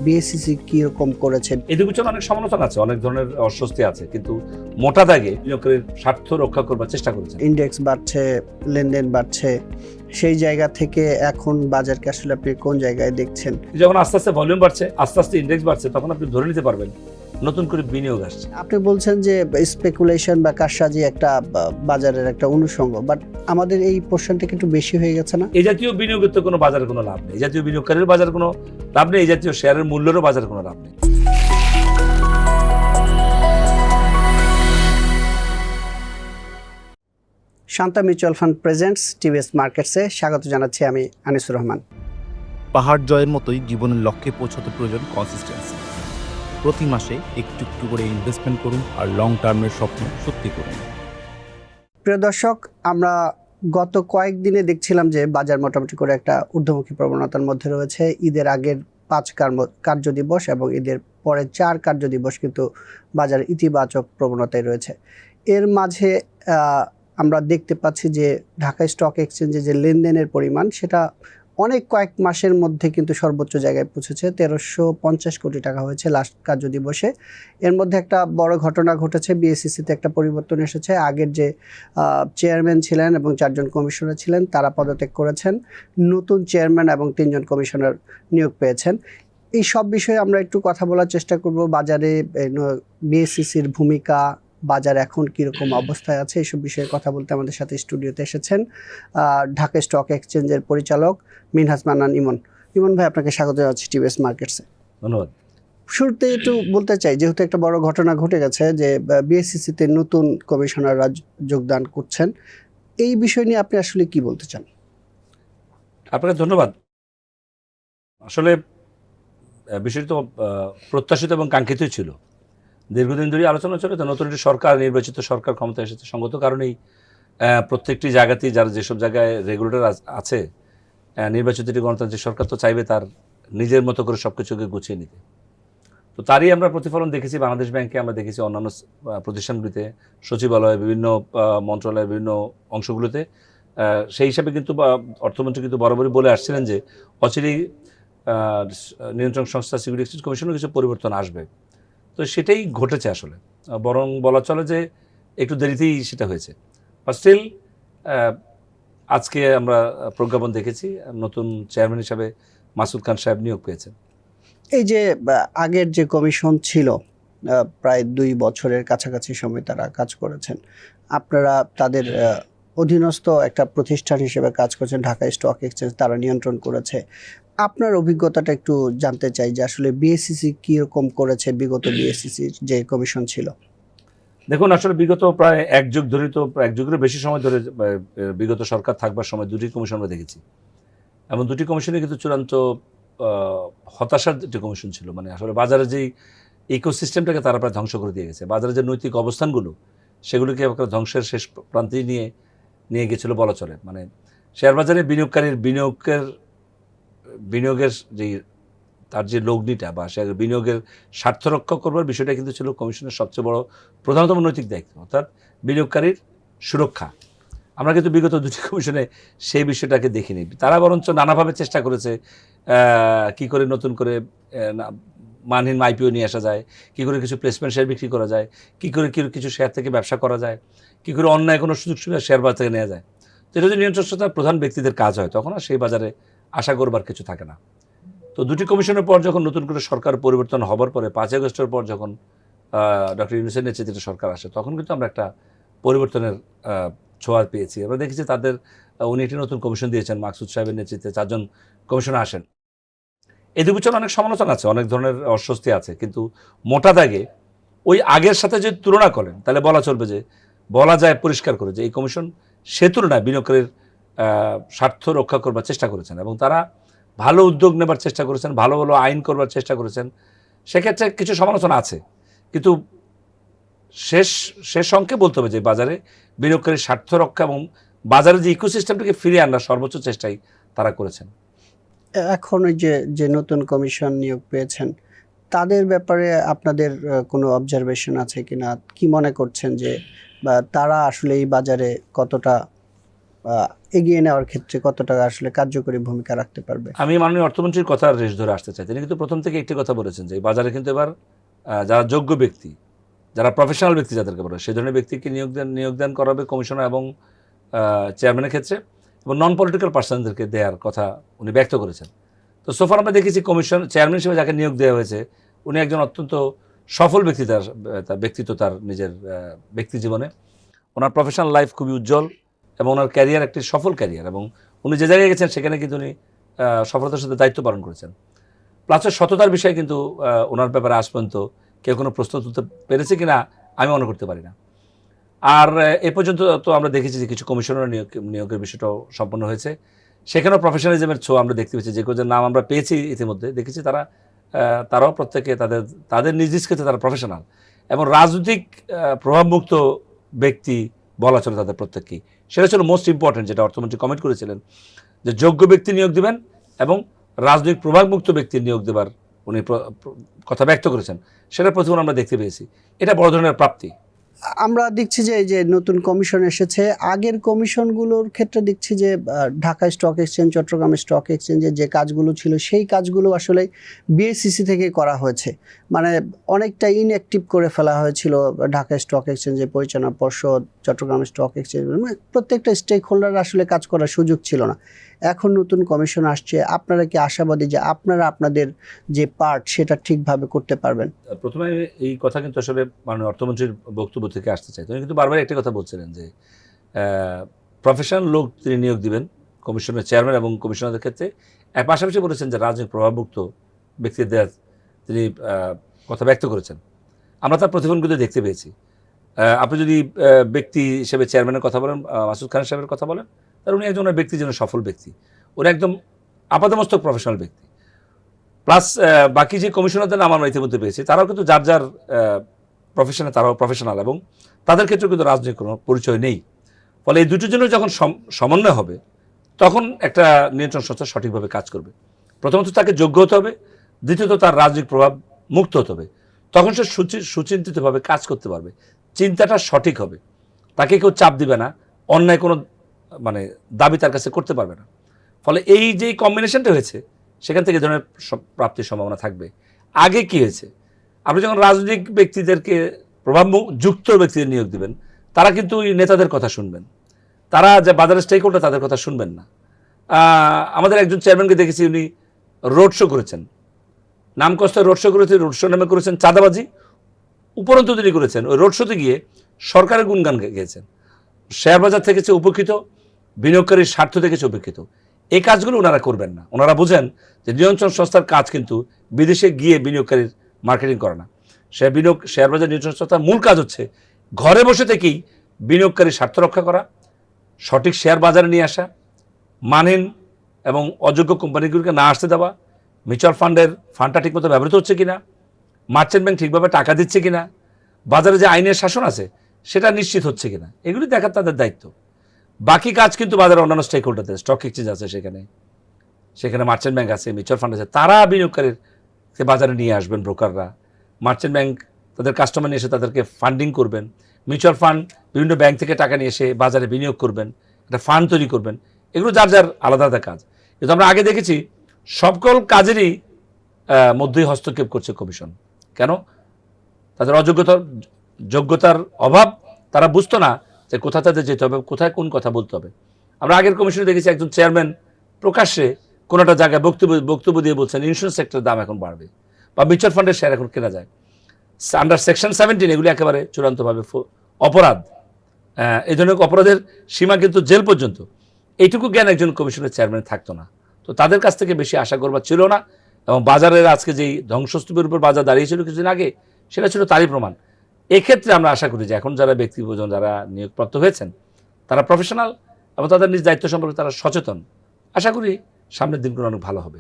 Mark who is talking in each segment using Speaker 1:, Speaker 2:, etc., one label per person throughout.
Speaker 1: BSCC কিরকম করেছে?
Speaker 2: এদিকে পিছনে অনেক সমালোচনা আছে, অনেক ধরনের অস্বস্তি আছে, কিন্তু মোটা দাগে বিনিয়োগকারীর স্বার্থ রক্ষা করবার চেষ্টা করেছেন।
Speaker 1: ইন্ডেক্স বাড়ছে, লেনদেন বাড়ছে, সেই জায়গা থেকে এখন বাজারকে আসলে আপনি কোন জায়গায় দেখছেন?
Speaker 2: যখন আস্তে আস্তে ভলিউম বাড়ছে, আস্তে আস্তে ইন্ডেক্স বাড়ছে, তখন আপনি ধরে নিতে পারবেন নতুন করে বিনিয়োগ আসছে।
Speaker 1: আপনি বলছেন যে স্পেকুলেশন বা কারসাজি একটা বাজারের একটা অনুষঙ্গ, বাট আমাদের এই পোর্শনটা একটু বেশি হয়ে গেছে না?
Speaker 2: এই জাতীয় বিনিয়োগের তো কোনো বাজারে কোনো লাভ নেই, এই জাতীয় বিনিয়োগকারীর বাজার কোনো লাভ নেই, এই জাতীয় শেয়ারের মূল্যেরও বাজারে কোনো লাভ নেই।
Speaker 1: Shanta mutual fund presents TVS মার্কেটসে স্বাগত জানাচ্ছি আমি আনিসুর রহমান।
Speaker 3: পাহাড় জয়ের মতোই জীবনের লক্ষ্যে পৌঁছাতে প্রয়োজন কনসিস্টেন্সি। প্রতি মাসে একটু একটু করে ইনভেস্টমেন্ট করুন আর লং টার্মের স্বপ্ন সত্যি করুন।
Speaker 1: প্রিয় দর্শক, আমরা গত কয়েকদিনে দেখছিলাম যে বাজার মোটামুটি করে একটা ঊর্ধ্বমুখী প্রবণতার মধ্যে রয়েছে। ঈদের আগের 5 কার্য দিবস এবং ঈদের পরে 4 কার্য দিবস কিন্তু বাজার ইতিবাচক প্রবণতায় রয়েছে। এর মাঝে আমরা দেখতে পাচ্ছি যে ঢাকা স্টক এক্সচেঞ্জে যে লেনদেনের পরিমাণ, সেটা কয়েক মাসের মধ্যে কিন্তু সর্বোচ্চ জায়গায় পৌঁছেছে। 1350 কোটি টাকা হয়েছে লাস্ট কার্য দিবসে। এর মধ্যে একটা বড় ঘটনা ঘটেছে, বিএসসিসিতে একটা পরিবর্তন এসেছে। আগের যে চেয়ারম্যান ছিলেন এবং 4 জন কমিশনার ছিলেন তারা পদত্যাগ করেছেন, নতুন চেয়ারম্যান এবং 3 জন কমিশনার নিয়োগ পেয়েছেন। এই সব বিষয়ে আমরা একটু কথা বলার চেষ্টা করব। বাজারে বিএসসিসির ভূমিকা, বাজার এখন কীরকম অবস্থায় আছে, এইসব বিষয়ে কথা বলতে আমাদের সাথে স্টুডিওতে এসেছেন ঢাকা স্টক এক্সচেঞ্জের পরিচালক মিনহাজ মান্নান ইমন। ইমন ভাই, আপনাকে স্বাগত জানাচ্ছি টিভিএস মার্কেটসে।
Speaker 2: ধন্যবাদ।
Speaker 1: শুরুতে একটু বলতে চাই, যেহেতু একটা বড় ঘটনা ঘটে গেছে যে বিএসসিসিতে নতুন কমিশনাররা যোগদান করছেন, এই বিষয় নিয়ে আপনি আসলে কি বলতে চান?
Speaker 2: আপনাকে ধন্যবাদ। আসলে বিষয়টি তো প্রত্যাশিত এবং কাঙ্ক্ষিতই ছিল। দীর্ঘদিন ধরে আলোচনা চলেছে, নতুন একটি সরকার, নির্বাচিত সরকার ক্ষমতায় এসেছে। সঙ্গত কারণেই প্রত্যেকটি জায়গাতেই যারা যেসব জায়গায় রেগুলেটর আছে, নির্বাচিত একটি গণতান্ত্রিক সরকার তো চাইবে তার নিজের মতো করে সব কিছুকে গুছিয়ে নিতে। তো তারই আমরা প্রতিফলন দেখেছি বাংলাদেশ ব্যাংকে, আমরা দেখেছি অন্যান্য প্রতিষ্ঠানগুলিতে, সচিবালয়, বিভিন্ন মন্ত্রণালয়ের বিভিন্ন অংশগুলোতে। সেই হিসাবে কিন্তু অর্থমন্ত্রী কিন্তু বরাবরই বলে আসছিলেন যে অচিরেই নিয়ন্ত্রণ সংস্থা সিকিউরিটি এক্সচেঞ্জ কমিশনের কিছু পরিবর্তন আসবে। তো সেটাই ঘটেছে আসলে, বরং বলা চলে যে একটু দেরিতেই সেটা হয়েছে। বাট স্টিল আজকে আমরা প্রজ্ঞাপন দেখেছি, নতুন চেয়ারম্যান হিসাবে মাসুদ খান সাহেব নিয়োগ পেয়েছেন।
Speaker 1: এই যে আগের যে কমিশন ছিল, প্রায় 2 বছরের কাছাকাছি সময় তারা কাজ করেছেন, আপনারা তাদের অধীনস্থ একটা প্রতিষ্ঠান হিসেবে কাজ করছেন, ঢাকা স্টক এক্সচেঞ্জ তারা নিয়ন্ত্রণ করেছে। আপনার অভিজ্ঞতাটা একটু জানতে চাই যে আসলে বিএসসিসি কীরকম করেছে বিগত বিএসসিসির যে কমিশন ছিল।
Speaker 2: দেখুন, আসলে বিগত প্রায় 1 যুগ ধরে, তো 1 যুগেরও বেশি সময় ধরে বিগত সরকার থাকবার সময় 2টি কমিশন আমরা দেখেছি, এবং 2টি কমিশনে কিন্তু চূড়ান্ত হতাশার একটি কমিশন ছিল। মানে আসলে বাজারের যেই ইকোসিস্টেমটাকে তারা প্রায় ধ্বংস করে দিয়ে গেছে, বাজারের যে নৈতিক অবস্থানগুলো সেগুলোকে ধ্বংসের শেষ প্রান্তেই নিয়ে গেছিলো বলা চলে। মানে শেয়ার বাজারে বিনিয়োগকারীর বিনিয়োগের যেই তার যে লগ্নিটা বা সে বিনিয়োগের স্বার্থ রক্ষা করবার বিষয়টা কিন্তু ছিল কমিশনের সবচেয়ে বড় প্রধানতম নৈতিক দায়িত্ব, অর্থাৎ বিনিয়োগকারীর সুরক্ষা। আমরা কিন্তু বিগত 2টি কমিশনে সেই বিষয়টাকে দেখিনি। তারা বরঞ্চ নানাভাবে চেষ্টা করেছে কি করে নতুন করে মানহীন আইপিও নিয়ে আসা যায়, কি করে কিছু প্লেসমেন্ট শেয়ার বিক্রি করা যায়, কি করে কিছু শেয়ার থেকে ব্যবসা করা যায়, কি করে অন্যায় কোনো সুযোগ সুবিধা শেয়ার বাজার থেকে নেওয়া যায়। তো এটা যদি নিয়ন্ত্রণ সংস্থার প্রধান ব্যক্তিদের কাজ হয়, তখন আর সেই বাজারে আশা করবার কিছু থাকে না। তো 2টি কমিশনের পর যখন নতুন করে সরকার পরিবর্তন হবার পরে 5 আগস্টের পর যখন ডক্টর ইউনূসের নেতৃত্বে সরকার আসে, তখন কিন্তু আমরা একটা পরিবর্তনের ছোঁয়া পেয়েছি। আমরা দেখেছি উনি একটি নতুন কমিশন দিয়েছেন, মাকসুদ সাহেবের নেতৃত্বে 4 জন কমিশনার আসেন। এদের পিছনে অনেক সমালোচনা আছে, অনেক ধরনের অস্বস্তি আছে, কিন্তু মোটা দাগে ওই আগের সাথে যদি তুলনা করেন তাহলে বলা যায় পরিষ্কার করে যে এই কমিশন সে তুলনায় বিনিয়োগকারীর স্বার্থ রক্ষা করবার চেষ্টা করেছেন, এবং তারা ভালো উদ্যোগ নেবার চেষ্টা করেছেন, ভালো ভালো আইন করবার চেষ্টা করেছেন। সেক্ষেত্রে কিছু সমালোচনা আছে, কিন্তু শেষ অঙ্কে বলতে হবে যে বাজারে বিনিয়োগকারীর স্বার্থ রক্ষা এবং বাজারের যে ইকোসিস্টেমটাকে ফিরিয়ে আনার সর্বোচ্চ চেষ্টাই তারা করেছেন।
Speaker 1: এখন ওই যে নতুন কমিশন নিয়োগ পেয়েছেন, তাদের ব্যাপারে আপনাদের কোনো অবজারভেশন আছে কিনা? কি মনে করছেন যে তারা আসলে এই বাজারে কতটা এগিয়ে নেওয়ার ক্ষেত্রে কতটা আসলে কার্যকরী ভূমিকা রাখতে পারবে?
Speaker 2: আমি মাননীয় অর্থমন্ত্রীর কথার রেশ ধরে আসতে চাই। তিনি কিন্তু প্রথম থেকে একটি কথা বলেছেন যে বাজারে কিন্তু এবার যারা যোগ্য ব্যক্তি, যারা প্রফেশনাল ব্যক্তি যাদেরকে বলে, সেই ধরনের ব্যক্তিকে নিয়োগদান করা হবে কমিশনার এবং চেয়ারম্যানের ক্ষেত্রে, এবং নন পলিটিক্যাল পার্সনদেরকে দেওয়ার কথা উনি ব্যক্ত করেছেন। তো সোফার আমরা দেখেছি কমিশন চেয়ারম্যান হিসেবে যাকে নিয়োগ দেওয়া হয়েছে উনি একজন অত্যন্ত সফল ব্যক্তি, তার ব্যক্তিত্ব, তার নিজের ব্যক্তি জীবনে ওনার প্রফেশনাল লাইফ খুবই উজ্জ্বল এবং ওনার ক্যারিয়ার একটি সফল ক্যারিয়ার, এবং উনি যে জায়গায় গেছেন সেখানে কিন্তু উনি সফলতার সাথে দায়িত্ব পালন করেছেন। প্লাসের সততার বিষয়ে কিন্তু ওনার ব্যাপারে আজ পর্যন্ত কেউ কোনো প্রশ্ন তুলতে পেরেছে কিনা আমি মনে করতে পারি না। আর এ পর্যন্ত তো আমরা দেখেছি যে কিছু কমিশনার নিয়োগের বিষয়টাও সম্পন্ন হয়েছে, সেখানেও প্রফেশনালিজমের ছোঁয়া আমরা দেখতে পেয়েছি। যে কজন নাম আমরা পেয়েছি ইতিমধ্যে দেখেছি তারাও প্রত্যেকে তাদের নিজ নিজ ক্ষেত্রে তারা প্রফেশনাল এবং রাজনৈতিক প্রভাবমুক্ত ব্যক্তি বলা চলে তাদের প্রত্যেককেই। সেটা ছিল মোস্ট ইম্পর্টেন্ট, যেটা অর্থমন্ত্রী কমেন্ট করেছিলেন যে যোগ্য ব্যক্তি নিয়োগ দিবেন এবং রাজনৈতিক প্রভাবমুক্ত ব্যক্তি নিয়োগ দেবার উনি কথা ব্যক্ত করেছেন। সেটা প্রথম আমরা দেখতে পেয়েছি, এটা বড় ধরনের প্রাপ্তি।
Speaker 1: আমরা দেখছি যে এই যে নতুন কমিশন এসেছে, আগের কমিশনগুলোর ক্ষেত্রে দেখছি যে Dhaka stock exchange, Chattogram stock এক্সচেঞ্জের যে কাজগুলো ছিল সেই কাজগুলো আসলে বিএসইসি থেকে করা হয়েছে, মানে অনেকটা ইনঅ্যাক্টিভ করে ফেলা হয়েছিল ঢাকা স্টক এক্সচেঞ্জের পরিচালনা পর্ষদ, চট্টগ্রাম স্টক এক্সচেঞ্জ, মানে প্রত্যেকটা স্টেক হোল্ডার আসলে কাজ করার সুযোগ ছিল না। এখন নতুন কমিশন আসছে, আপনারা কি আশাবাদী যে আপনারা আপনাদের যে পার্ট সেটা ঠিকভাবে করতে পারবেন?
Speaker 2: প্রথমে এই কথা কিন্তু আসলে মাননীয় অর্থমন্ত্রীর বক্তব্য থেকে আসতে চাই। তিনি কিন্তু বারবার একটি কথা বলছিলেন যে প্রফেশনাল লোক তিনি নিয়োগ দিবেন কমিশনের চেয়ারম্যান এবং কমিশনারদের ক্ষেত্রে। এর পাশাপাশি বলেছেন যে রাজনৈতিক প্রভাবমুক্ত ব্যক্তিদের দেওয়ার তিনি কথা ব্যক্ত করেছেন। আমরা তার প্রতিফলন কিন্তু দেখতে পেয়েছি। আপনি যদি ব্যক্তি হিসেবে চেয়ারম্যানের কথা বলেন, মাসুদ খান সাহেবের কথা বলেন, তাহলে উনি একজন ব্যক্তি যেন সফল ব্যক্তি, উনি একদম আপাতমস্তক প্রফেশনাল ব্যক্তি। প্লাস বাকি যে কমিশনারদের নাম আমরা ইতিমধ্যে পেয়েছি তারাও কিন্তু যার যার প্রফেশনে তারাও প্রফেশনাল এবং তাদের ক্ষেত্রে কিন্তু রাজনৈতিক কোনো পরিচয় নেই। ফলে এই দুটোর জন্য যখন সমন্বয় হবে তখন একটা নিয়ন্ত্রণ সংস্থা সঠিকভাবে কাজ করবে। প্রথমত তাকে যোগ্য হতে হবে, দ্বিতীয়ত তার রাজনৈতিক প্রভাব মুক্ত হতে হবে, তখন সে সুচিন্তিতভাবে কাজ করতে পারবে, চিন্তাটা সঠিক হবে, তাকে কেউ চাপ দিবে না, অন্যায় কোনো দাবি তার কাছে করতে পারবে না। ফলে এই যে কম্বিনেশনটা হয়েছে সেখান থেকে ধরনের প্রাপ্তির সম্ভাবনা থাকবে। আগে কি হয়েছে, আপনি যখন রাজনৈতিক ব্যক্তিদেরকে প্রভাবযুক্ত ব্যক্তিদের নিয়োগ দিবেন তারা কিন্তু ওই নেতাদের কথা শুনবেন, তারা যে বাজারের স্টেক হোল্ডার তাদের কথা শুনবেন না। আমাদের একজন চেয়ারম্যানকে দেখেছি উনি রোড শো করেছেন, নাম কষ্টে রোড শো করেছেন, রোড শো নামে করেছেন চাঁদাবাজি, উপরন্তু তিনি করেছেন ওই রোড শোতে গিয়ে সরকারের গুণগান গেয়েছেন, শেয়ার বাজার থেকে উপকৃত, বিনিয়োগকারীর স্বার্থ থেকে উপকৃত। এই কাজগুলো ওনারা করবেন না। ওনারা বুঝেন যে নিয়ন্ত্রণ সংস্থার কাজ কিন্তু বিদেশে গিয়ে বিনিয়োগকারীর মার্কেটিং করে না, শেয়ার বাজার নিয়ন্ত্রণ সংস্থার মূল কাজ হচ্ছে ঘরে বসে থেকেই বিনিয়োগকারীর স্বার্থ রক্ষা করা, সঠিক শেয়ার বাজারে নিয়ে আসা, মানহীন এবং অযোগ্য কোম্পানিগুলোকে না আসতে দেওয়া, মিউচুয়াল ফান্ডটা ঠিকমতো ব্যবহৃত হচ্ছে কিনা, মার্চেন্ট ব্যাংক ঠিকভাবে টাকা দিচ্ছে কিনা, বাজারে যে আইনের শাসন আছে সেটা নিশ্চিত হচ্ছে কিনা, এগুলি দেখার তাদের দায়িত্ব। বাকি কাজ কিন্তু বাজারে অন্যান্য স্টেক হোল্ডারদের, স্টক এক্সচেঞ্জ আছে, সেখানে মার্চেন্ট ব্যাংক আছে, মিউচুয়াল ফান্ড আছে, তারা বিনিয়োগকারীকে বাজারে নিয়ে আসবেন। ব্রোকাররা, মার্চেন্ট ব্যাংক তাদের কাস্টমার নিয়ে এসে তাদেরকে ফান্ডিং করবেন, মিউচুয়াল ফান্ড বিভিন্ন ব্যাংক থেকে টাকা নিয়ে এসে বাজারে বিনিয়োগ করবেন, একটা ফান্ড তৈরি করবেন। এগুলো যার যার আলাদা আলাদা কাজ। কিন্তু আমরা আগে দেখেছি সকল কাজেরই মধ্যেই হস্তক্ষেপ করছে কমিশন। কেন? তাদের যোগ্যতার অভাব, তারা বুঝতো না যে কোথায় তাদের যেতে হবে, কোথায় কোন কথা বলতে হবে। আমরা আগের কমিশনে দেখেছি একজন চেয়ারম্যান প্রকাশ্যে কোনো একটা জায়গায় বক্তব্য দিয়ে বলছেন ইন্স্যুরেন্স সেক্টরের দাম এখন বাড়বে বা মিউচুয়াল ফান্ডের শেয়ার এখন কেনা যায় আন্ডার সেকশন 17, এগুলি একেবারে চূড়ান্তভাবে অপরাধ। এই ধরনের অপরাধের সীমা কিন্তু জেল পর্যন্ত। এইটুকু জ্ঞান একজন কমিশনের চেয়ারম্যান থাকতো না। তো তাদের কাছ থেকে বেশি আশা করবার ছিল না, এবং বাজারের আজকে যেই ধ্বংসস্তূপের উপর বাজার দাঁড়িয়েছিল কিছুদিন আগে সেটা ছিল তারই প্রমাণ। এক্ষেত্রে আমরা আশা করি যে এখন যারা ব্যক্তিপ্রজন যারা নিয়োগপ্রাপ্ত হয়েছেন তারা প্রফেশনাল এবং তাদের নিজ দায়িত্ব সম্পর্কে তারা সচেতন। আশা করি সামনের দিনগুলো অনেক ভালো হবে।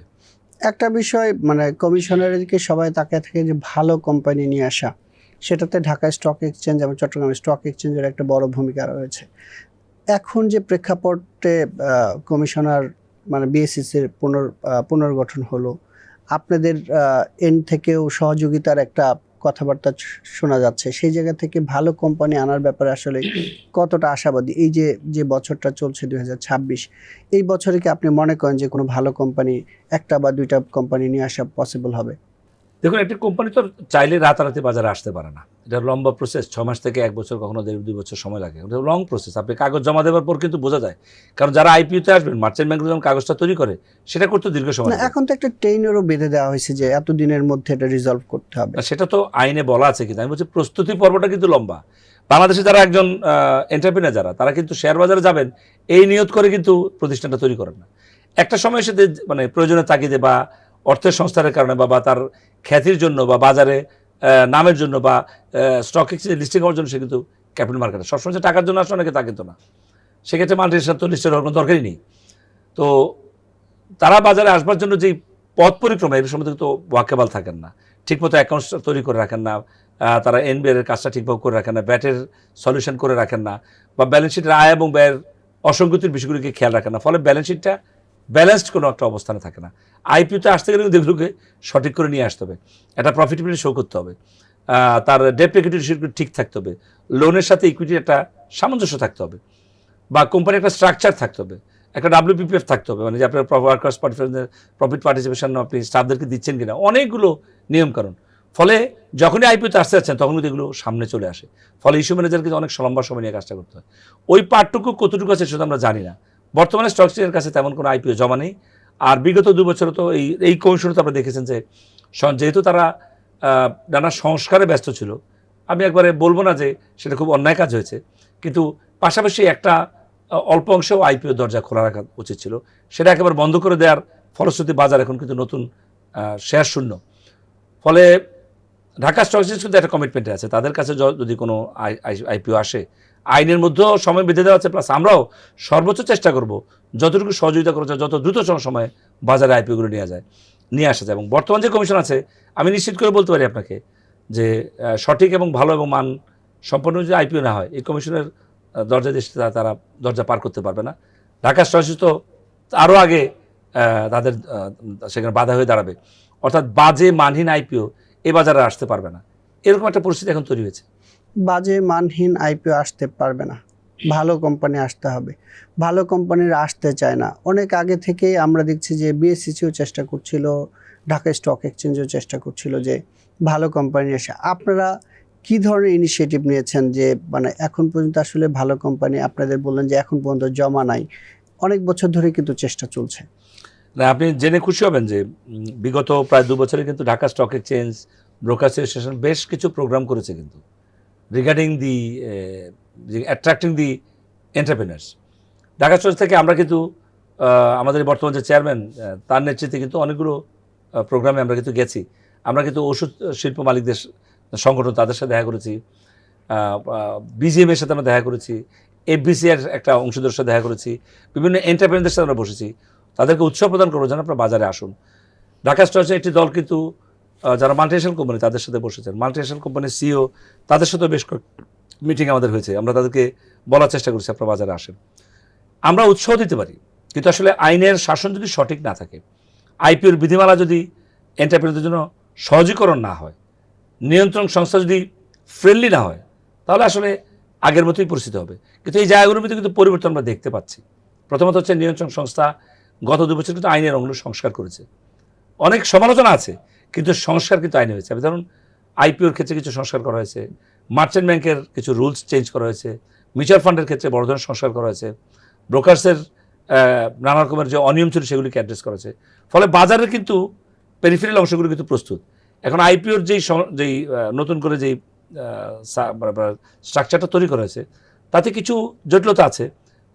Speaker 1: একটা বিষয়, কমিশনের দিকে সবাই তাকিয়ে থাকে যে ভালো কোম্পানি নিয়ে আসা, সেটাতে ঢাকা স্টক এক্সচেঞ্জ এবং চট্টগ্রাম স্টক এক্সচেঞ্জের একটা বড় ভূমিকা রয়েছে। এখন যে প্রেক্ষাপটে কমিশনার বিএসইসির পুনর্গঠন হলো, আপনাদের এন্ড থেকেও সহযোগিতার একটা কথাবার্তা শোনা যাচ্ছে, সেই জায়গা থেকে ভালো কোম্পানি আনার ব্যাপারে আসলে কতটা আশাবাদী? এই যে যে বছরটা চলছে 2026, এই বছরে কি আপনি মনে করেন যে কোনো ভালো কোম্পানি, একটা বা দুইটা কোম্পানি নিয়ে আসা পসিবল হবে?
Speaker 2: দেখুন, একটি কোম্পানি তো চাইলে রাতারাতি বাজারে আসতে পারে না। এটা লম্বা প্রসেস, 6 মাস থেকে 1 বছর, কখনো 1.5-2 বছর সময় লাগে। এটা লং প্রসেস। আপনি কাগজ জমা দেওয়ার পর কিন্তু বোঝা যায়। কারণ যারা আইপিওতে আসবেন, মার্চেন্ট ব্যাংক যখন কাগজটা তৈরি করে, সেটা করতে দীর্ঘ সময়
Speaker 1: না,
Speaker 2: লাগে।
Speaker 1: এখন তো একটা টেইনেরও বেঁধে দেওয়া হয়েছে যে এত দিনের মধ্যে এটা রিজলভ করতে হবে।
Speaker 2: সেটা তো আইনে বলা আছে, কিন্তু আমি বলছি প্রস্তুতি পর্বটা কিন্তু লম্বা। বাংলাদেশে যারা একজন এন্টারপ্রেনার যারা, তারা কিন্তু শেয়ার বাজারে যাবেন এই নিয়ত করে কিন্তু প্রতিষ্ঠানটা তৈরি করেন না। একটা সময় এসে মানে প্রয়োজনের তাগিদে বা অর্থের সংস্থানের কারণে বা তার খ্যাতির জন্য বা বাজারে নামের জন্য বা স্টক এক্সচেঞ্জে লিস্টিং হওয়ার জন্য সে কিন্তু ক্যাপিটাল মার্কেটে সবসময় যে টাকার জন্য আসলে অনেকে তা কিন্তু না। সেক্ষেত্রে মাল্টিনেশনাল তো লিস্টেড হওয়ার কোনো দরকারই নেই। তো তারা বাজারে আসবার জন্য যেই পথ পরিক্রমা, এর সময় কিন্তু ওয়াকেবল থাকেন না, ঠিকমতো অ্যাকাউন্টস তৈরি করে রাখেন না, তারা এনবিআর এর কাজটা ঠিকভাবে করে রাখেন না, ব্যাটের সলিউশন করে রাখেন না, বা ব্যালেন্স শিটের আয় এবং ব্যয়ের অসঙ্গতির বিষয়গুলিকে খেয়াল রাখেন না। ফলে ব্যালেন্স শিটটা ব্যালেন্সড কোনো একটা অবস্থানে থাকে না। আইপিওতে আসতে গেলে কিন্তু এগুলোকে সঠিক করে নিয়ে আসতে হবে, একটা প্রফিটেবিলিটি শো করতে হবে, তার ডেপ্ট ইকুইটি রেশিও ঠিক থাকতে হবে, লোনের সাথে ইকুইটির একটা সামঞ্জস্য থাকতে হবে, বা কোম্পানির একটা স্ট্রাকচার থাকতে হবে, একটা WPPF থাকতে হবে, মানে যে আপনার ওয়ার্কার্স প্রফিট পার্টিসিপেশন আপনি স্টাফদেরকে দিচ্ছেন কিনা, অনেকগুলো নিয়মকানুন। ফলে যখনই আইপিওতে আসতে যাচ্ছেন তখন কিন্তু এগুলো সামনে চলে আসে। ফলে ইস্যু ম্যানেজারকে অনেক লম্বা সময় নিয়ে কাজটা করতে হয়। ওই পার্টটুকু কতটুকু আছে সেটা আমরা জানি না। বর্তমানে স্টক এক্সচেঞ্জের কাছে তেমন কোনো আইপিও জমা নেই। আর বিগত 2 বছরে তো এই কমিশনে তো আপনারা দেখেছেন যে যেহেতু তারা নানা সংস্কারে ব্যস্ত ছিল, আমি একবারে বলবো না যে সেটা খুব অন্যায় কাজ হয়েছে, কিন্তু পাশাপাশি একটা অল্প অংশেও আইপিও দরজা খোলা রাখা উচিত ছিল। সেটা একেবারে বন্ধ করে দেওয়ার ফলশ্রুতি বাজার এখন কিন্তু নতুন শেয়ার শূন্য। ফলে ঢাকা স্টক এক্সচেঞ্জ কিন্তু একটা কমিটমেন্টে আছে, তাদের কাছে যদি কোনো আইপিও আসে আইনের মধ্যেও সময় বেঁধে দেওয়া আছে, প্লাস আমরাও সর্বোচ্চ চেষ্টা করব যতটুকু সহযোগিতা করা যায় যত দ্রুত সময়ে বাজারে আইপিওগুলো নিয়ে আসা যায়। এবং বর্তমান যে কমিশন আছে, আমি নিশ্চিত করে বলতে পারি আপনাকে যে সঠিক এবং ভালো এবং মান সম্পন্ন যদি আইপিও না হয়, এই কমিশনের দরজা দিয়ে তারা দরজা পার করতে পারবে না। ঢাকা স্টক এক্সচেঞ্জ তো আরও আগে তাদের সেখানে বাধা হয়ে দাঁড়াবে, অর্থাৎ বাজে মানহীন আইপিও এ বাজারে আসতে পারবে না, এরকম একটা পরিস্থিতি এখন তৈরি হয়েছে।
Speaker 1: বাজে মানহীন আইপিও আসতে পারবে না, ভালো কোম্পানি আসতে হবে। ভালো কোম্পানিরা আসতে চায় না। অনেক আগে থেকেই আমরা দেখছি যে বিএসসিসিও চেষ্টা করছিল, ঢাকা স্টক এক্সচেঞ্জও চেষ্টা করছিল যে ভালো কোম্পানি এসে। আপনারা কি ধরনের ইনিশিয়েটিভ নিয়েছেন যে মানে এখন পর্যন্ত আসলে ভালো কোম্পানি, আপনাদের বললেন যে এখন পর্যন্ত জমা নাই, অনেক বছর ধরে কিন্তু চেষ্টা চলছে।
Speaker 2: না, আপনি জেনে খুশি হবেন যে বিগত প্রায় 2 বছরে কিন্তু Dhaka stock exchange, broker association বেশ কিছু প্রোগ্রাম করেছে কিন্তু রিগার্ডিং দি অ্যাট্রাক্টিং দি এন্টারপ্রেনার্স। ঢাকা স্টক থেকে আমরা কিন্তু আমাদের বর্তমান যে চেয়ারম্যান, তার নেতৃত্বে কিন্তু অনেকগুলো প্রোগ্রামে আমরা কিন্তু গেছি। আমরা কিন্তু ওষুধ শিল্প মালিকদের সংগঠন, তাদের সাথে দেখা করেছি, BGM এর সাথে আমরা দেখা করেছি, FBC এর একটা অংশীদারের সাথে দেখা করেছি, বিভিন্ন এন্টারপ্রেনারদের সাথে আমরা বসেছি, তাদেরকে উৎসাহ প্রদান করবো যেন আপনারা বাজারে আসুন। ঢাকা স্টক এক্সচেঞ্জের একটি দল কিন্তু যারা মাল্টিনেশনাল কোম্পানি তাদের সাথে বসেছেন, মাল্টিনেশনাল কোম্পানির CEO তাদের সাথেও বেশ মিটিং আমাদের হয়েছে। আমরা তাদেরকে বলার চেষ্টা করছি আপনারা বাজারে আসেন। আমরা উৎসাহ দিতে পারি, কিন্তু আসলে আইনের শাসন যদি সঠিক না থাকে, আইপিওর বিধিমালা যদি এন্টারপ্রেনারদের জন্য সহজীকরণ না হয়, নিয়ন্ত্রণ সংস্থা যদি ফ্রেন্ডলি না হয়, তাহলে আসলে আগের মতোই পরিস্থিতি হবে। কিন্তু এই জায়গাগুলোর মধ্যে কিন্তু পরিবর্তন আমরা দেখতে পাচ্ছি। প্রথমত হচ্ছে নিয়ন্ত্রণ সংস্থা গত 2 বছর কিন্তু আইনের অঙ্গুলো সংস্কার করেছে। অনেক সমালোচনা আছে, কিন্তু সংস্কার কিন্তু আইনে হয়েছে। ধরুন আইপিওর ক্ষেত্রে কিছু সংস্কার করা হয়েছে, মার্চেন্ট ব্যাংকের কিছু রুলস চেঞ্জ করা হয়েছে, মিউচুয়াল ফান্ডের ক্ষেত্রে বড় ধরনের সংস্কার করা হয়েছে, ব্রোকার্সের নানা রকমের যে অনিয়ম ছিল সেগুলিকে অ্যাড্রেস করা হয়েছে। ফলে বাজারের কিন্তু পেরিফেরাল অংশগুলো কিন্তু প্রস্তুত। এখন আইপিওর যেই নতুন করে যেই স্ট্রাকচারটা তৈরি করা হয়েছে তাতে কিছু জটিলতা আছে,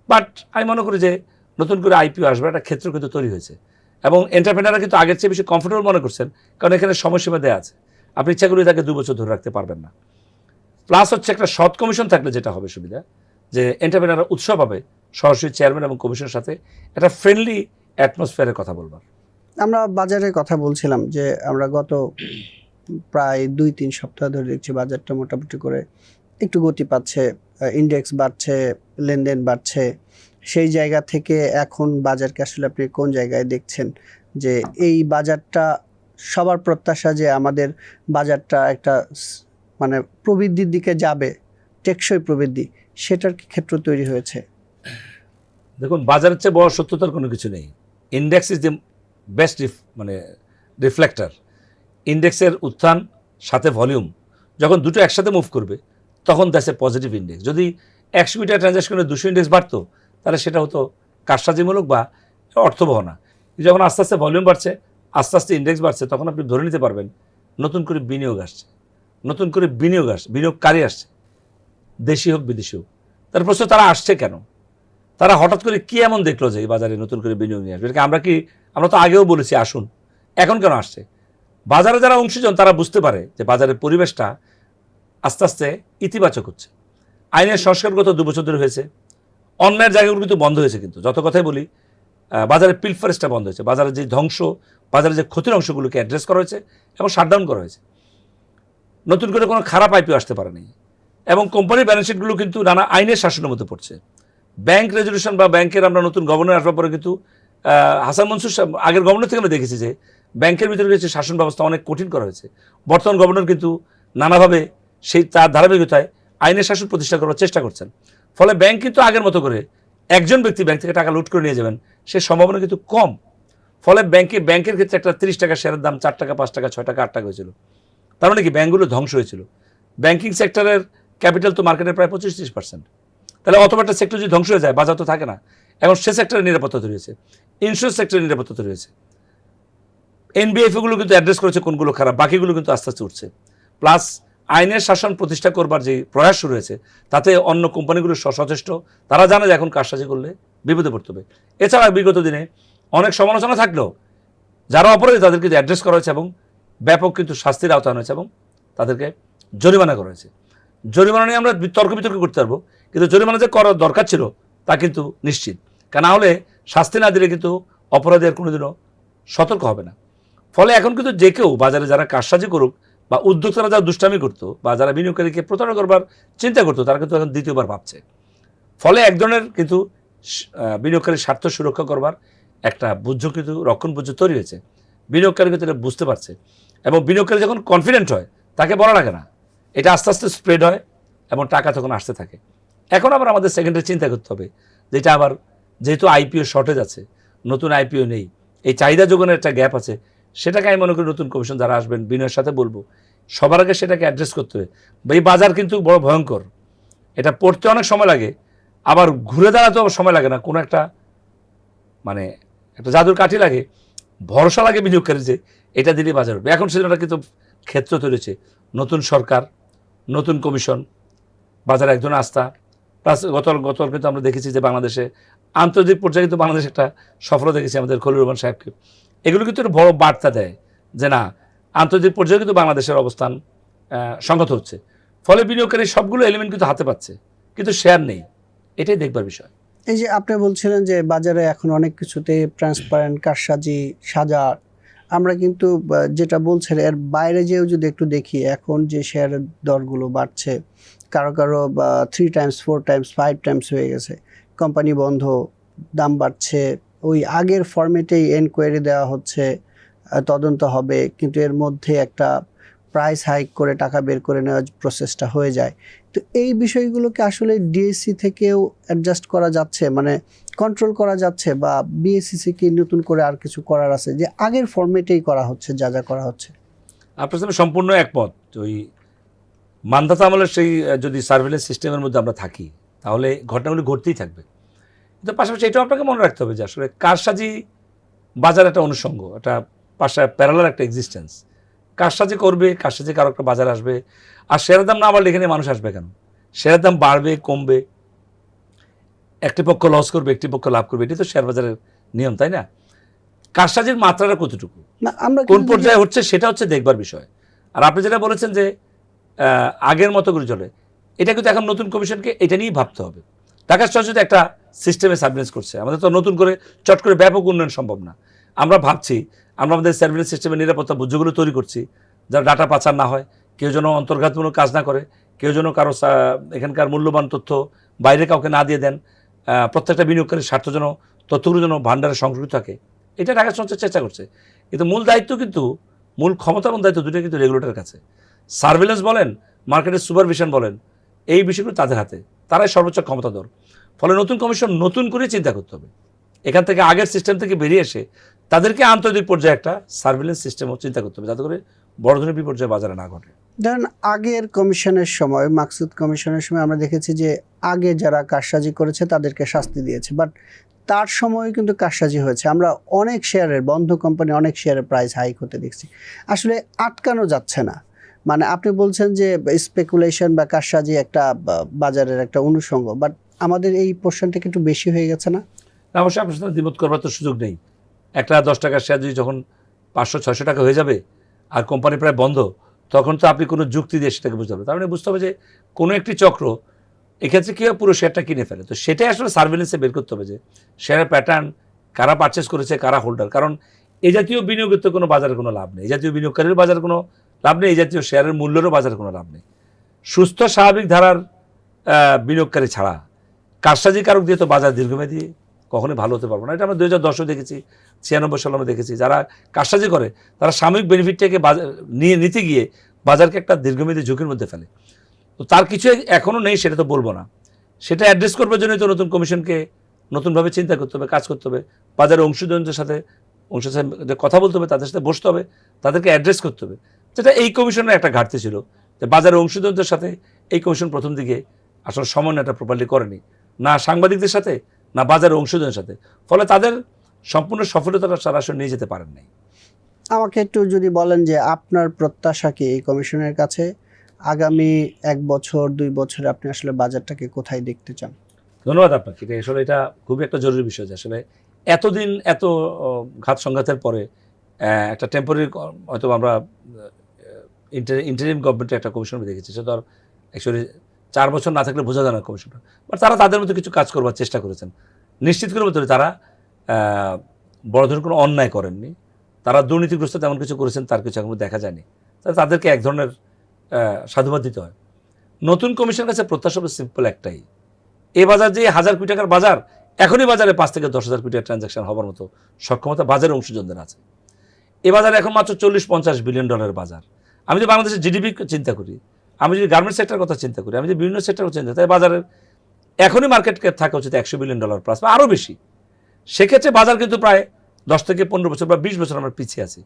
Speaker 2: বাট আমি মনে করি যে নতুন করে আইপিও আসবে একটা ক্ষেত্র কিন্তু তৈরি হয়েছে, এবং এন্টারপ্রেনাররা কিন্তু আগের চেয়ে বেশি কমফোর্টেবল মনে করছেন, কারণ এখানে সময়সীমা দেওয়া আছে। আপনি ইচ্ছা করলে তাকে 2 বছর ধরে রাখতে পারবেন না। প্লাস হচ্ছে একটা সৎ কমিশন থাকলে যেটা হবে সুবিধা, যে এন্টারপ্রেনাররা উৎসাহ পাবে সরাসরি চেয়ারম্যান এবং কমিশনের সাথে একটা ফ্রেন্ডলি অ্যাটমসফিয়ারের কথা বলবার।
Speaker 1: আমরা বাজারের কথা বলছিলাম যে আমরা গত প্রায় 2-3 সপ্তাহ ধরে দেখছি বাজারটা মোটামুটি করে একটু গতি পাচ্ছে, ইন্ডেক্স বাড়ছে, লেনদেন বাড়ছে। সেই জায়গা থেকে এখন বাজারকে আসলে আপনি কোন জায়গায় দেখছেন যে এই বাজারটা সবার প্রত্যাশা যে আমাদের বাজারটা একটা মানে প্রবৃদ্ধির দিকে যাবে, টেকসই প্রবৃদ্ধি, সেটার কি ক্ষেত্র তৈরি হয়েছে?
Speaker 2: দেখুন, বাজারের চেয়ে বড় সত্যতার কোনো কিছু নেই। ইন্ডেক্স ইজ দ্য বেস্ট মানে রিফ্লেক্টার। ইন্ডেক্সের উত্থান সাথে ভলিউম যখন দুটো একসাথে মুভ করবে তখন দ্যাটস এ পজিটিভ ইন্ডেক্স। যদি 100 কোটি টাকা ট্রানজ্যাকশনে 200 ইন্ডেক্স বাড়তো তাহলে সেটা হতো কারসাজিমূলক বা অর্থবহ না। যখন আস্তে আস্তে ভলিউম বাড়ছে, আস্তে আস্তে ইন্ডেক্স বাড়ছে, তখন আপনি ধরে নিতে পারবেন নতুন করে বিনিয়োগ আসছে, নতুন করে বিনিয়োগকারী আসছে, দেশি হোক বিদেশি হোক। তার প্রশ্ন, তারা আসছে কেন? তারা হঠাৎ করে কি এমন দেখলো যে এই বাজারে নতুন করে বিনিয়োগ নিয়ে আসবে? আমরা তো আগেও বলেছি আসুন, এখন কেন আসছে? বাজারে যারা অংশীজন তারা বুঝতে পারে যে বাজারের পরিবেশটা আস্তে আস্তে ইতিবাচক হচ্ছে। আইনের সংস্কার গত 2 বছর ধরে হয়েছে, অন্যায়ের জায়গাগুলো কিন্তু বন্ধ হয়েছে। কিন্তু যত কথাই বলি, বাজারের পিলফারেজটা বন্ধ হয়েছে, বাজারের যে ধ্বংস, বাজারের যে ক্ষতির অংশগুলোকে অ্যাড্রেস করা হয়েছে এবং শাটডাউন করা হয়েছে। নতুন করে কোনো খারাপ আইপিও আসতে পারেনি এবং কোম্পানির ব্যালেন্স শিটগুলো কিন্তু নানা আইনের শাসনের মধ্যে পড়ছে। ব্যাংক রেজলিউশন বা ব্যাংকের আমরা নতুন গভর্নর আসবার পরে কিন্তু হাসান মনসুর আগের গভর্নর থেকে আমরা দেখেছি যে ব্যাংকের ভিতরে কিছু শাসন ব্যবস্থা অনেক কঠিন করা হয়েছে। বর্তমান গভর্নর কিন্তু নানাভাবে সেই তার ধারাবাহিকতায় আইনের শাসন প্রতিষ্ঠা করার চেষ্টা করছেন। ফলে ব্যাংক কিন্তু আগের মতো করে একজন ব্যক্তি ব্যাংক থেকে টাকা লুট করে নিয়ে যাবেন সে সম্ভাবনা কিন্তু কম। ফলে ব্যাংকের ক্ষেত্রে একটা 30 টাকা শেয়ারের দাম 4 টাকা, 5 টাকা, 6 টাকা, 8 টাকা হয়েছিল। তার মানে কি ব্যাংকগুলো ধ্বংস হয়েছিল। ব্যাংকিং সেক্টরের ক্যাপিটাল তো মার্কেটের প্রায় 25-30%। তাহলে অথবা একটা সেক্টর যদি ধ্বংস হয়ে যায় বাজার তো থাকে না। এখন সে সেক্টরের নিরাপত্তা তৈরি হয়েছে, ইন্স্যুরেন্স সেক্টরের নিরাপত্তা তৈরি হয়েছে। এনবিএফগুলো কিন্তু অ্যাড্রেস করেছে কোনগুলো খারাপ, বাকিগুলো কিন্তু আস্তে আস্তে উঠছে। প্লাস আইনের শাসন প্রতিষ্ঠা করবার যে প্রয়াস শুরু হয়েছে তাতে অন্য কোম্পানিগুলো সচেষ্ট, তারা জানে যে এখন কারসাজি করলে বিপদে পড়তে হবে। এছাড়া বিগত দিনে অনেক সমালোচনা থাকলেও যারা অপরাধী তাদেরকে অ্যাড্রেস করা হয়েছে এবং ব্যাপক কিন্তু শাস্তির আওতায় হয়েছে এবং তাদেরকে জরিমানা করা হয়েছে। জরিমানা নিয়ে আমরা তর্ক বিতর্ক করতে পারবো, কিন্তু জরিমানা যে করার দরকার ছিল তা কিন্তু নিশ্চিত। কারণ না হলে শাস্তি না দিলে কিন্তু অপরাধীর কোনোদিনও সতর্ক হবে না। ফলে এখন কিন্তু যে কেউ বাজারে যারা কারসাজি করুক বা উদ্যোক্তারা যারা দুষ্টামি করতো বা যারা বিনিয়োগকারীকে প্রতারণা করবার চিন্তা করতো তারা কিন্তু এখন দ্বিতীয়বার ভাবছে। ফলে এক ধরনের কিন্তু বিনিয়োগকারীর স্বার্থ সুরক্ষা করবার একটা বুঝ কিন্তু রক্ষণ বুঝ তৈরি হয়েছে। বিনিয়োগকারী কিন্তু এটা বুঝতে পারছে এবং বিনিয়োগকারী যখন কনফিডেন্ট হয় তাকে বলা লাগে না, এটা আস্তে আস্তে স্প্রেড হয় এবং টাকা তখন আসতে থাকে। এখন আবার আমাদের সেকেন্ডারি চিন্তা করতে হবে যেটা আবার যেহেতু আইপিও শর্টেজ আছে, নতুন আইপিও নেই, এই চাহিদা যোগানের একটা গ্যাপ আছে, সেটাকে আমি মনে করি নতুন কমিশন যারা আসবেন বিনয়ের সাথে বলবো সবার আগে সেটাকে অ্যাড্রেস করতে হবে। এই বাজার কিন্তু বড় ভয়ঙ্কর, এটা পড়তে অনেক সময় লাগে, আবার ঘুরে দাঁড়াতেও সময় লাগে না। কোনো একটা মানে একটা জাদুর কাঠি লাগে, ভরসা লাগে বিনিয়োগকারী যে এটা দিলেই বাজার উঠবে। এখন সেটা কিন্তু ক্ষেত্র তৈরি হয়েছে, নতুন সরকার, নতুন কমিশন, বাজারে একজন আস্থা। প্লাস গতকাল কিন্তু আমরা দেখেছি যে বাংলাদেশে আন্তর্জাতিক পর্যায়ে কিন্তু বাংলাদেশ একটা সফলতা দেখেছি আমাদের খলিল রহমান সাহেবকে। এগুলো কিন্তু একটা বড় বার্তা দেয় যে না, আন্তর্জাতিক পর্যায়ে কিন্তু বাংলাদেশের অবস্থান সংগত হচ্ছে। ফলে বিনিয়োগকারী সবগুলো এলিমেন্ট কিন্তু হাতে পাচ্ছে, কিন্তু শেয়ার নেই, এটাই দেখবার বিষয়।
Speaker 1: এই যে আপনি বলছিলেন যে বাজারে এখন অনেক কিছুতে ট্রান্সপারেন্ট, কারসাজি, সাজা, আমরা কিন্তু যেটা বলছেন এর বাইরে যেও যদি একটু দেখি, এখন যে শেয়ারের দরগুলো বাড়ছে, কারো 3 টাইমস 4 টাইমস 5 টাইমস হয়ে গেছে, কোম্পানি বন্ধ, দাম বাড়ছে, ওই আগের ফরম্যাটেই এনকোয়ারি দেওয়া হচ্ছে, তদন্ত হবে, কিন্তু এর মধ্যে একটা প্রাইস হাইক করে টাকা বের করে নেওয়ার প্রসেসটা হয়ে যায়। তো এই বিষয়গুলোকে আসলে ডিএসসি থেকেও অ্যাডজাস্ট করা যাচ্ছে, মানে কন্ট্রোল করা যাচ্ছে, বা বিএসসিসি কি নতুন করে আর কিছু করার আছে যে আগের ফরম্যাটেই করা হচ্ছে যা যা করা হচ্ছে?
Speaker 2: আপনার সাথে সম্পূর্ণ একমত। ওই মান্ধাতা আমলের সেই যদি সার্ভেলেন্স সিস্টেমের মধ্যে আমরা থাকি তাহলে ঘটনাগুলি ঘটতেই থাকবে। কিন্তু পাশাপাশি এটাও আপনাকে মনে রাখতে হবে যে আসলে কারসাজি বাজার একটা অনুষঙ্গ, একটা প্যারালাল একটা এক্সিস্টেন্স। কারসাজি করবে, কারসাজি কারো একটা বাজার আসবে, আর শেয়ারের দাম না বাড়লে এখানে মানুষ আসবে কেন? শেয়ারের দাম বাড়বে, কমবে, একটি পক্ষ লস করবে, একটি পক্ষ লাভ করবে, এটি তো শেয়ার বাজারের নিয়ম, তাই না? কারসাজির মাত্রাটা কতটুকু,
Speaker 1: না আমরা
Speaker 2: কোন পর্যায়ে হচ্ছে সেটা হচ্ছে দেখবার বিষয়। আর আপনি যেটা বলেছেন যে আগের মতো করে চলে, এটা কিন্তু এখন নতুন কমিশনকে এটা নিয়েই ভাবতে হবে। ঢাকা স্টক এক্সচেঞ্জ একটা সিস্টেমে সার্ভিলেন্স করছে, আমাদের তো নতুন করে চট করে ব্যাপক উন্নয়ন সম্ভব না। আমরা ভাবছি আমরা আমাদের সার্ভিলেন্স সিস্টেমের নিরাপত্তা বুঝগুলো তৈরি করছি, যারা ডাটা পাচার না হয়, কেউ যেন অন্তর্ঘাতমূলক কাজ না করে, কেউ যেন কারো এখানকার মূল্যবান তথ্য বাইরে কাউকে না দিয়ে দেন, প্রত্যেকটা বিনিয়োগকারীর স্বার্থ যেন তথ্যগুলো যেন ভান্ডারে সংরক্ষিত থাকে, এটা ঢাকা স্টক এক্সচেঞ্জ চেষ্টা করছে। কিন্তু মূল দায়িত্ব কিন্তু মূল ক্ষমতা এবং দায়িত্ব দুটোই কিন্তু রেগুলেটরের কাছে। সার্ভেলেন্স বলেন, মার্কেটের সুপারভিশন বলেন, এই বিষয়গুলো তাদের হাতে, তারাই সর্বোচ্চ ক্ষমতাধর। ফলে নতুন কমিশন নতুন করে চিন্তা করতে হবে, এখান থেকে আগের সিস্টেম থেকে বেরিয়ে এসে তাদেরকে আন্তর্জাতিক পর্যায়ে একটা সার্ভেলেন্স সিস্টেমও চিন্তা করতে হবে, যাতে করে বড় ধরনের বিপর্যয় বাজারে না ঘটে।
Speaker 1: ধরেন আগের কমিশনের সময়, মাকসুদ কমিশনের সময় আমরা দেখেছি যে আগে যারা কারসাজি করেছে তাদেরকে শাস্তি দিয়েছে, বাট তার সময় কিন্তু কারসাজি হয়েছে। আমরা অনেক শেয়ারের, বন্ধ কোম্পানি অনেক শেয়ারের প্রাইস হাইক হতে দেখছি। আসলে আটকানো যাচ্ছে না, মানে আপনি বলছেন যে স্পেকুলেশন বা কারসাজি একটা বাজারের একটা অনুষঙ্গ, বাট আমাদের এই পোর্শনটা একটু বেশি হয়ে গেছে না?
Speaker 2: অবশ্যই আপনার সাথে দ্বিমত করবার তো সুযোগ নেই। একটা 10 টাকার শেয়ার যদি যখন 500-600 টাকা হয়ে যাবে আর কোম্পানি প্রায় বন্ধ, তখন তো আপনি কোনো যুক্তি দিয়ে সেটাকে বুঝতে হবে। তার মানে বুঝতে হবে যে কোনো একটি চক্র এক্ষেত্রে কীভাবে পুরো শেয়ারটা কিনে ফেলে। তো সেটাই আসলে সার্ভেলেন্সে বের করতে হবে যে শেয়ারের প্যাটার্ন, কারা পারচেস করেছে, কারা হোল্ডার। কারণ এই জাতীয় বিনিয়োগের তো কোনো বাজারে কোনো লাভ নেই, এই জাতীয় বিনিয়োগকারীর বাজারে কোনো লাভ নেই, এই জাতীয় শেয়ারের মূল্যেরও বাজারে কোনো লাভ নেই। সুস্থ স্বাভাবিক ধারার বিনিয়োগকারী ছাড়া কারসাজি কারক দিয়ে তো বাজার দীর্ঘমেয়াদী কখনোই ভালো হতে পারবো না। এটা আমরা 2010-এ দেখেছি, 96 সালে দেখেছি। যারা কারসাজি করে তারা সাময়িক বেনিফিটটাকে নিতে গিয়ে বাজারকে একটা দীর্ঘমেয়াদী ঝুঁকির মধ্যে ফেলে। তো তার কিছু এখনও নেই, সেটা তো বলবো না। সেটা অ্যাড্রেস করবার জন্যই তো নতুন কমিশনকে নতুনভাবে চিন্তা করতে হবে, কাজ করতে হবে, বাজারের অংশীদারদের সাথে কথা বলতে হবে, তাদের সাথে বসতে হবে, তাদেরকে অ্যাড্রেস করতে হবে। যেটা এই কমিশনের একটা ঘাটতি ছিল, যে বাজারের অংশীদারদের সাথে এই কমিশন প্রথম দিকে আসলে সমন্বয়টা প্রপারলি করেনি, না সাংবাদিকদের সাথে, না বাজারের অংশীদারদের সাথে। ফলে তাদের সম্পূর্ণ সফলতাটা সরাসরি নিয়ে যেতে পারেন নাই।
Speaker 1: আমাকে একটু যদি বলেন যে আপনার প্রত্যাশা কি এই কমিশনের কাছে, আগামী 1 বছর 2 বছরে আপনি আসলে বাজারটাকে কোথায় দেখতে চান?
Speaker 2: ধন্যবাদ আপনাকে। এটা খুবই একটা জরুরি বিষয় যে আসলে এতদিন এত ঘাত সংঘাতের পরে একটা টেম্পোরারি হয়তো আমরা ইন্টারিম গভর্নমেন্টের একটা কমিশন দেখেছি। সে তো আর অ্যাকচুয়ালি 4 বছর না থাকলে বোঝা যায় না কমিশনটা, বাট তারা তাদের মতো কিছু কাজ করবার চেষ্টা করেছেন। নিশ্চিত করে বলতে তারা বড় ধরনের কোনো অন্যায় করেননি, তারা দুর্নীতিগ্রস্ত তেমন কিছু করেছেন তার কিছু এখনো দেখা যায়নি। তাদেরকে এক ধরনের সাধুবাদ দিতে হয়। নতুন কমিশনের কাছে প্রত্যাশা সিম্পল একটাই, এই বাজার যে 1000 কোটি টাকার বাজার, এখনই বাজারে 5 থেকে 10,000 কোটি টাকার ট্রানজাকশন হবার মতো সক্ষমতা বাজারের অংশীদারদের আছে। এ বাজারে এখন মাত্র $40-50 বিলিয়ন বাজার। আমি যদি বাংলাদেশের জিডিপি চিন্তা করি, আমি যদি গার্মেন্টস সেক্টরের কথা চিন্তা করি, আমি যদি বিভিন্ন সেক্টর চিন্তা করি, তাই বাজারের এখনই মার্কেট ক্যাপ থাকা উচিত $100 বিলিয়ন প্লাস বা আরও বেশি। সেক্ষেত্রে বাজার কিন্তু প্রায় 10 থেকে 15 বছর বা 20 বছর আমরা পিছিয়ে আছি।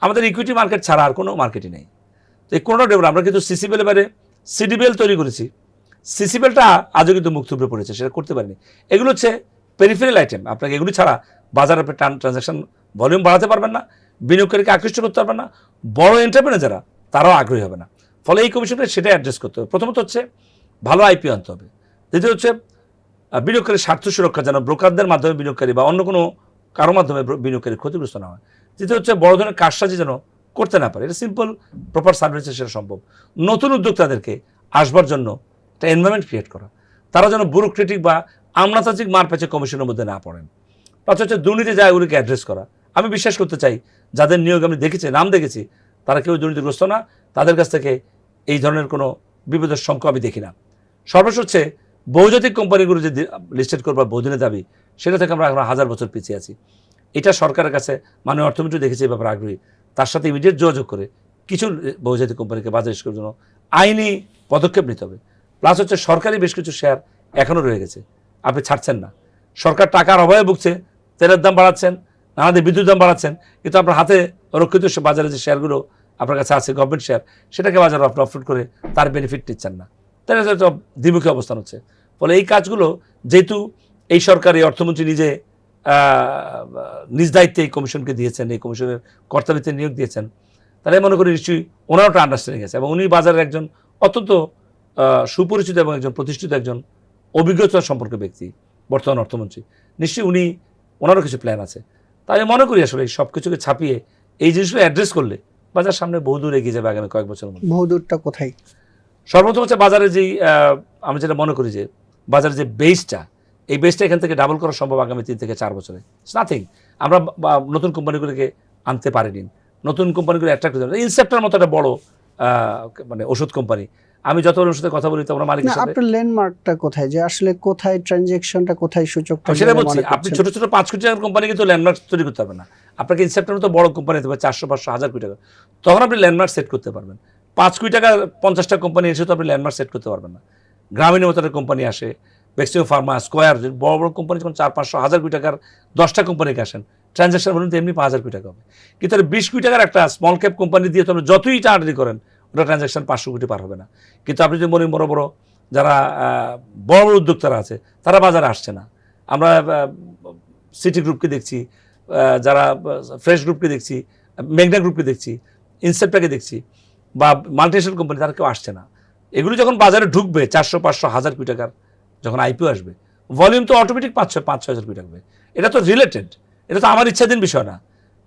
Speaker 2: আমাদের ইকুইটি মার্কেট ছাড়া আর কোনো মার্কেটই নেই। তো এই কোনোটা ডেভেলপ, আমরা কিন্তু সিসিবিএল এবারে সিডিবিএল তৈরি করেছি, সিসিবিএলটা আজও কিন্তু মুখ থুবড়ে পড়েছে, সেটা করতে পারিনি। এগুলো হচ্ছে পেরিফেরাল আইটেম, আপনাকে এগুলি ছাড়া বাজারে আপনি ট্রানজাকশন ভলিউম বাড়াতে পারবেন না, বিনিয়োগকারীকে আকৃষ্ট করতে পারবেন না, বড় এন্টারপ্রেনার যারা তারাও আগ্রহী হবে না। ফলে এই কমিশনকে সেটাই অ্যাড্রেস করতে হবে। প্রথমত হচ্ছে ভালো আইপিও আনতে হবে। দ্বিতীয় হচ্ছে বিনিয়োগকারীর স্বার্থ সুরক্ষা, যেন ব্রোকারদের মাধ্যমে বিনিয়োগকারী বা অন্য কোনো কারো মাধ্যমে বিনিয়োগকারী ক্ষতিগ্রস্ত না হয়। তৃতীয় হচ্ছে বড় ধরনের কারসাজি যেন করতে না পারে। এটা সিম্পল প্রপার সার্ভিসে সেটা সম্ভব। নতুন উদ্যোক্তাদেরকে আসবার জন্য একটা এনভায়রনমেন্ট ক্রিয়েট করা, তারা যেন ব্যুরোক্রেটিক বা আমলাতান্ত্রিক মারপ্যাচে কমিশনের মধ্যে না পড়েন। পাঁচ হচ্ছে দুর্নীতি যায় ওগুলিকে অ্যাড্রেস করা। আমি বিশ্বাস করতে চাই যাদের নিয়োগ আমি দেখেছি, নাম দেখেছি, তারা কেউ দুর্নীতিগ্রস্ত না, তাদের কাছ থেকে এই ধরনের কোনো বিপদের শঙ্কা আমি দেখি না। সর্বশেষ হচ্ছে বহুজাতিক কোম্পানিগুলো যে লিস্টেড করবার বহুদিনের দাবি, সেটা থেকে আমরা এখন 1000 বছর পিছিয়ে আছি। এটা সরকারের কাছে মাননীয় অর্থমন্ত্রী দেখেছি এই ব্যাপারে আগ্রহী, তার সাথে ইমিডিয়েট যোগাযোগ করে কিছু বহুজাতিক কোম্পানিকে বাজারে করার জন্য আইনি পদক্ষেপ নিতে হবে। প্লাস হচ্ছে সরকারি বেশ কিছু শেয়ার এখনও রয়ে গেছে, আপনি ছাড়ছেন না। সরকার টাকার অভাবে ভুগছে, তেলের দাম বাড়াচ্ছেন, নানাদের বিদ্যুৎ দাম বাড়াচ্ছেন, কিন্তু আপনার হাতে রক্ষিত বাজারে যে শেয়ারগুলো আপনার কাছে আছে গভর্নমেন্ট শেয়ার, সেটাকে বাজারে আপনি অফলোড করে তার বেনিফিট নিচ্ছেন না। তাহলে তো দ্বিমুখী অবস্থান হচ্ছে। ফলে এই কাজগুলো যেহেতু এই সরকার, এই অর্থমন্ত্রী নিজে নিজ দায়িত্বে এই কমিশনকে দিয়েছেন, এই কমিশনের কর্তাভিত্তিক নিয়োগ দিয়েছেন, তাহলে মনে করি নিশ্চয়ই ওনারও একটা আন্ডারস্ট্যান্ডিং আছে এবং উনি বাজারের একজন অত্যন্ত সুপরিচিত এবং একজন প্রতিষ্ঠিত একজন অভিজ্ঞতা সম্পর্কে ব্যক্তি বর্তমান অর্থমন্ত্রী। নিশ্চয়ই ওনারও কিছু প্ল্যান আছে। তাই আমি মনে করি আসলে এই সব কিছুকে ছাপিয়ে এই জিনিসগুলো অ্যাড্রেস করলে বাজার সামনে বহুদূর এগিয়ে যাবে আগামী কয়েক বছরের মধ্যে।
Speaker 1: বহুদূরটা কোথায়?
Speaker 2: সর্বপ্রথম হচ্ছে বাজারে যেই আমি যেটা মনে করি যে বাজারের যে বেসটা, এই বেসটা এখান থেকে ডাবল করা সম্ভব আগামী 3 থেকে 4 বছরে। It's nothing. আমরা নতুন কোম্পানিগুলোকে আনতে পারিনি, নতুন কোম্পানিগুলো অ্যাট্রাক্ট করতে পারি। ইনসেপ্টার মতো একটা বড় মানে ওষুধ কোম্পানি, আমি যত ওর সাথে কথা বলি তখন
Speaker 1: না
Speaker 2: মালিকের সাথে
Speaker 1: আপনার ল্যান্ডমার্কটা কোথায়, যে আসলে কোথায় ট্রানজেকশনটা, কোথায় সূচকটা
Speaker 2: আমি সেটা
Speaker 1: বলে
Speaker 2: বলছি।
Speaker 1: মনে
Speaker 2: আপনি
Speaker 1: করছেন?
Speaker 2: ছোট ছোট 5 কোটি টাকার কোম্পানি কিন্তু ল্যান্ডমার্ক তৈরি করতে পারবেন না। আপনাকে ইনসেপ্টের মতো বড় কোম্পানি হতে হবে 400, 500, 1000 কোটি টাকা, তখন আপনি ল্যান্ডমার্ক সেট করতে পারবেন। 5 কোটি টাকা 50টা কোম্পানি এসে তো আপনি ল্যান্ডমার্ক সেট করতে পারবেন না। গ্রামীণ মতো একটা কোম্পানি আসে, বেক্সিও ফার্মা, স্কোয়ার, বড় বড় কোম্পানি যখন 400, 500, 1000 কোটি টাকার 10টা কোম্পানিকে আসেন, ট্রানজ্যাকশন বলুন তো এমনি 5000 কোটি টাকা হবে। কিন্তু 20 কোটি টাকার একটা স্মল ক্যাপ কোম্পানি দিয়ে তো আপনি যতই টানাটানি করেন ওটা ট্রানজ্যাকশন 500 কোটি পার হবে না। কিন্তু আপনি যদি বড় বড় যারা বড় বড় উদ্যোক্তারা আছে তারা বাজারে আসছে না। আমরা সিটি গ্রুপকে দেখছি, যারা ফ্রেশ গ্রুপকে দেখছি, মেঘনা গ্রুপকে দেখছি, ইনসেপ্টটাকে দেখছি, বা মাল্টিনেশনাল কোম্পানি, তারা কেউ আসছে না। এগুলো যখন বাজারে ঢুকবে 400, 500, 1000 কোটি টাকার যখন আইপিও আসবে, ভলিউম তো অটোমেটিক 5-6 হাজার কোটি টাকা। এটা তো রিলেটেড, এটা তো আমার ইচ্ছাধীন বিষয় না।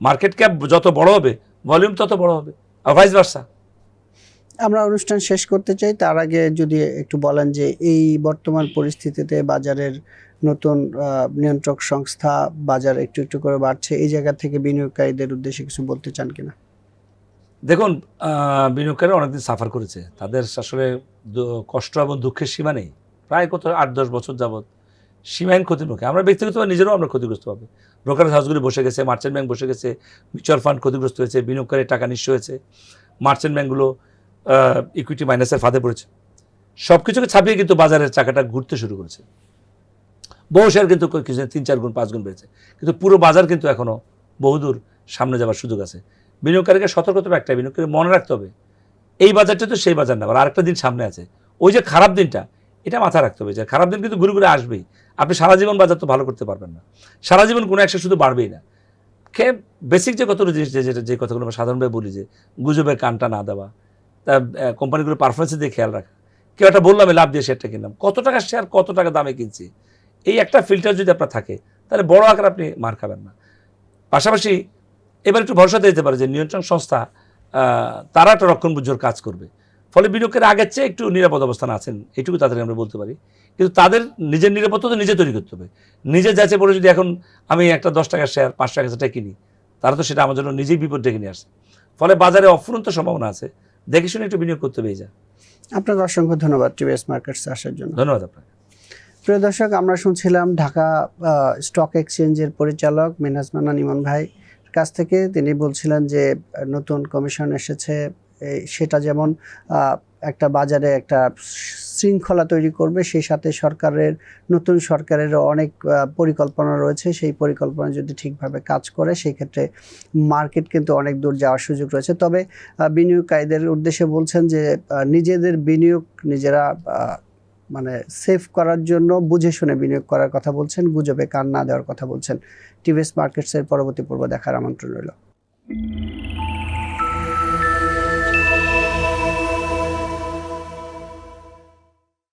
Speaker 2: মার্কেট ক্যাপ যত বড় হবে ভলিউম তত বড় হবে, আর ভাইস ভার্সা।
Speaker 1: আমরা অনুষ্ঠান শেষ করতে চাই, তার আগে যদি একটু বলেন যে এই বর্তমান পরিস্থিতিতে বাজারের নতুন নিয়ন্ত্রক সংস্থা, বাজার একটু একটু করে বাড়ছে, এই জায়গা থেকে বিনিয়োগকারীদের উদ্দেশ্যে কিছু বলতে চান কিনা?
Speaker 2: দেখুন, বিনিয়োগকারীরা অনেকদিন সাফার করেছে, তাদের আসলে কষ্ট এবং দুঃখের সীমা নেই। প্রায় 8-10 বছর যাবৎ সীমাহীন ক্ষতির মুখে। আমরা ব্যক্তিগতভাবে নিজেরাও আমরা ক্ষতিগ্রস্ত হবে। ব্রোকারেজ হাউসগুলি বসে গেছে, মার্চেন্ট ব্যাংক বসে গেছে, মিউচুয়াল ফান্ড ক্ষতিগ্রস্ত হয়েছে, বিনিয়োগকারীর টাকা নিঃস্ব হয়েছে, মার্চেন্ট ব্যাংকগুলো ইকুইটি মাইনাসের ফাঁদে পড়েছে। সব কিছুকে ছাপিয়ে কিন্তু বাজারের চাকাটা ঘুরতে শুরু করেছে। বহু শেয়ার কিন্তু কিছু 3-4 গুণ 5 গুণ বেড়েছে, কিন্তু পুরো বাজার কিন্তু এখনও বহুদূর সামনে যাওয়ার সুযোগ আছে। বিনিয়োগকারীকে সতর্ক তবে একটা, বিনিয়োগকারী মনে রাখতে হবে এই বাজারটা তো সেই বাজার না, আর আরেকটা দিন সামনে আছে। ওই যে খারাপ দিনটা, এটা মাথায় রাখতে হবে যে খারাপ দিন কিন্তু ঘুরে ঘুরে আসবেই। আপনি সারা জীবন বাজার তো ভালো করতে পারবেন না, সারা জীবন কোনো একটা শুধু বাড়বেই না। বেসিক যে কতগুলো জিনিস, যে কথাগুলো আমরা সাধারণভাবে বলি, যে গুজবের কানটা না দেওয়া, তা কোম্পানিগুলোর পারফরমেন্সের দিকে খেয়াল রাখা। কেউ একটা বললাম লাভ দিয়ে শেয়ারটা কিনলাম, কত টাকা শেয়ার, কত টাকা দামে কিনছি, এই একটা ফিল্টার যদি আপনার থাকে তাহলে বড় আকার আপনি মার খাবেন না। পাশাপাশি এবার একটু ভরসা দিতে পারে যে নিয়ন্ত্রণ সংস্থা তারা একটা রক্ষণবুজ্জোর কাজ করবে, ফলে বিনিয়োগের আগের চেয়ে একটু নিরাপদ অবস্থানে আছেন, এইটুকু তাদেরকে আমরা বলতে পারি। কিন্তু তাদের নিজের নিরাপত্তা নিজে তৈরি করতে হবে। নিজে যাচ্ছে পরে যদি এখন আমি একটা 10 টাকার শেয়ার 5 টাকা সেটা কিনি, তারা তো সেটা আমার জন্য নিজেই বিপদ ডেকে নিয়ে আসছে। ফলে বাজারে অফুরন্ত সম্ভাবনা আছে, দেখে শুনে একটু বিনিয়োগ করতে হবে।
Speaker 1: আপনাকে অসংখ্য ধন্যবাদ টিভিএস মার্কেটসে আসার জন্য।
Speaker 2: ধন্যবাদ আপনাকে।
Speaker 1: প্রিয় দর্শক, আমরা শুনছিলাম ঢাকা স্টক এক্সচেঞ্জের পরিচালক মিনহাজ মান্নান ইমন ভাই কাছ থেকে। তিনি বলছিলেন যে নতুন কমিশন এসেছে, সেটা যেমন একটা বাজারে একটা শৃঙ্খলা তৈরি করবে, সেই সাথে নতুন সরকারের অনেক পরিকল্পনা রয়েছে। সেই পরিকল্পনা যদি ঠিকভাবে কাজ করে সেই ক্ষেত্রে মার্কেট কিন্তু অনেক দূর যাওয়ার সুযোগ রয়েছে। তবে বিনিয়োগকারীদের উদ্দেশ্যে বলছেন যে নিজেদের বিনিয়োগ নিজেরা মানে সেভ করার জন্য বুঝে শুনে বিনিয়োগ করার কথা বলছেন, গুজবে কান না দেওয়ার কথা বলছেন। টিভিএস মার্কেটসের পরবর্তী পর্ব দেখার আমন্ত্রণ রইল।